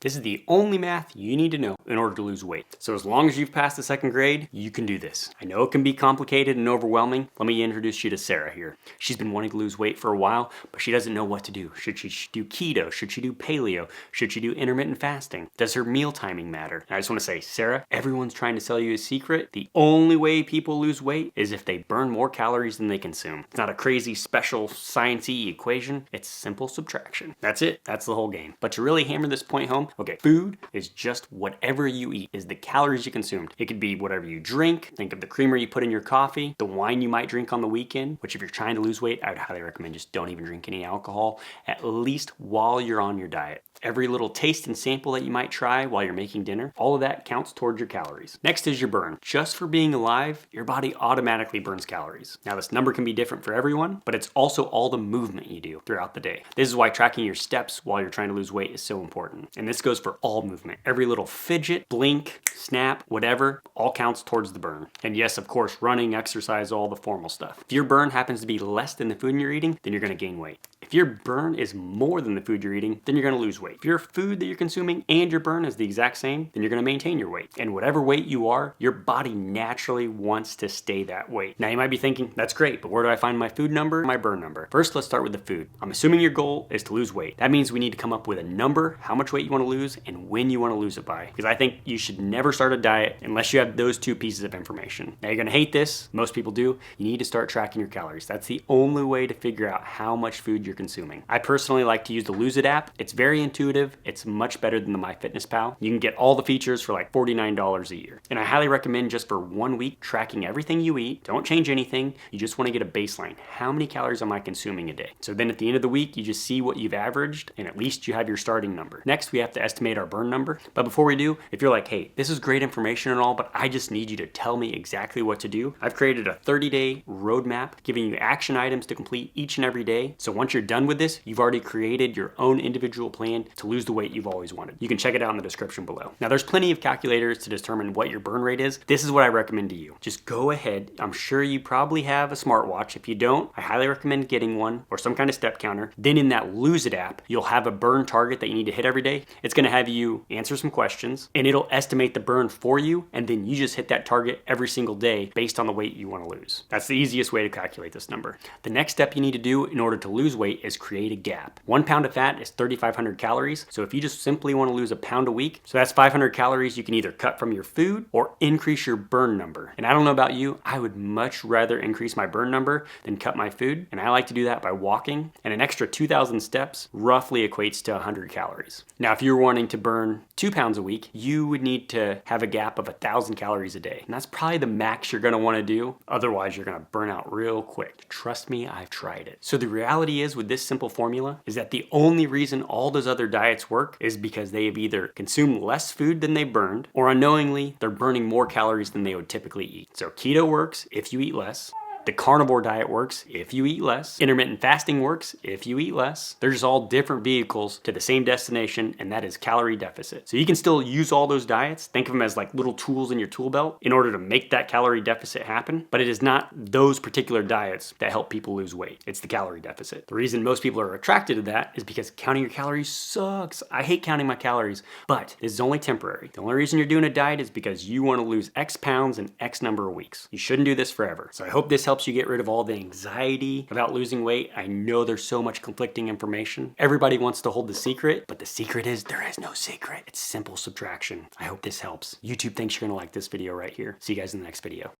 This is the only math you need to know in order to lose weight. So as long as you've passed the second grade, you can do this. I know it can be complicated and overwhelming. Let me introduce you to Sarah here. She's been wanting to lose weight for a while, but she doesn't know what to do. Should she do keto? Should she do paleo? Should she do intermittent fasting? Does her meal timing matter? And I just want to say, Sarah, everyone's trying to sell you a secret. The only way people lose weight is if they burn more calories than they consume. It's not a crazy, special, sciencey equation. It's simple subtraction. That's it. That's the whole game. But to really hammer this point home, okay, food is just whatever you eat, is the calories you consumed. It could be whatever you drink. Think of the creamer you put in your coffee, the wine you might drink on the weekend, which if you're trying to lose weight, I would highly recommend just don't even drink any alcohol, at least while you're on your diet. Every little taste and sample that you might try while you're making dinner, all of that counts towards your calories. Next is your burn. Just for being alive, your body automatically burns calories. Now this number can be different for everyone, but it's also all the movement you do throughout the day. This is why tracking your steps while you're trying to lose weight is so important. And this goes for all movement. Every little fidget, blink, snap, whatever, all counts towards the burn. And yes, of course, running, exercise, all the formal stuff. If your burn happens to be less than the food you're eating, then you're gonna gain weight. If your burn is more than the food you're eating, then you're gonna lose weight. If your food that you're consuming and your burn is the exact same, then you're gonna maintain your weight. And whatever weight you are, your body naturally wants to stay that weight. Now you might be thinking, that's great, but where do I find my food number, my burn number? First, let's start with the food. I'm assuming your goal is to lose weight. That means we need to come up with a number, how much weight you wanna lose, and when you wanna lose it by. Because I think you should never start a diet unless you have those two pieces of information. Now you're gonna hate this, most people do. You need to start tracking your calories. That's the only way to figure out how much food you're consuming. I personally like to use the Lose It app. It's very intuitive. It's much better than the MyFitnessPal. You can get all the features for like $49 a year. And I highly recommend just for 1 week tracking everything you eat. Don't change anything. You just want to get a baseline. How many calories am I consuming a day? So then at the end of the week, you just see what you've averaged and at least you have your starting number. Next, we have to estimate our burn number. But before we do, if you're like, hey, this is great information and all, but I just need you to tell me exactly what to do, I've created a 30-day roadmap giving you action items to complete each and every day. So once you're done with this, you've already created your own individual plan to lose the weight you've always wanted. You can check it out in the description below. Now there's plenty of calculators to determine what your burn rate is. This is what I recommend to you. Just go ahead. I'm sure you probably have a smartwatch. If you don't, I highly recommend getting one or some kind of step counter. Then in that Lose It app, you'll have a burn target that you need to hit every day. It's gonna have you answer some questions and it'll estimate the burn for you, and then you just hit that target every single day based on the weight you wanna lose. That's the easiest way to calculate this number. The next step you need to do in order to lose weight is create a gap. 1 pound of fat is 3,500 calories. So if you just simply want to lose a pound a week, so that's 500 calories you can either cut from your food or increase your burn number. And I don't know about you, I would much rather increase my burn number than cut my food. And I like to do that by walking, and an extra 2,000 steps roughly equates to 100 calories. Now, if you're wanting to burn 2 pounds a week, you would need to have a gap of 1,000 calories a day. And that's probably the max you're gonna wanna do. Otherwise, you're gonna burn out real quick. Trust me, I've tried it. So the reality is with this simple formula is that the only reason all those other diets work is because they have either consumed less food than they burned, or unknowingly, they're burning more calories than they would typically eat. So keto works if you eat less. The carnivore diet works if you eat less. Intermittent fasting works if you eat less. They're just all different vehicles to the same destination, and that is calorie deficit. So you can still use all those diets. Think of them as like little tools in your tool belt in order to make that calorie deficit happen. But it is not those particular diets that help people lose weight. It's the calorie deficit. The reason most people are attracted to that is because counting your calories sucks. I hate counting my calories, but this is only temporary. The only reason you're doing a diet is because you want to lose X pounds in X number of weeks. You shouldn't do this forever. So I hope this helps you get rid of all the anxiety about losing weight. I know there's so much conflicting information. Everybody wants to hold the secret, but the secret is there is no secret. It's simple subtraction. I hope this helps. YouTube thinks you're gonna like this video right here. See you guys in the next video.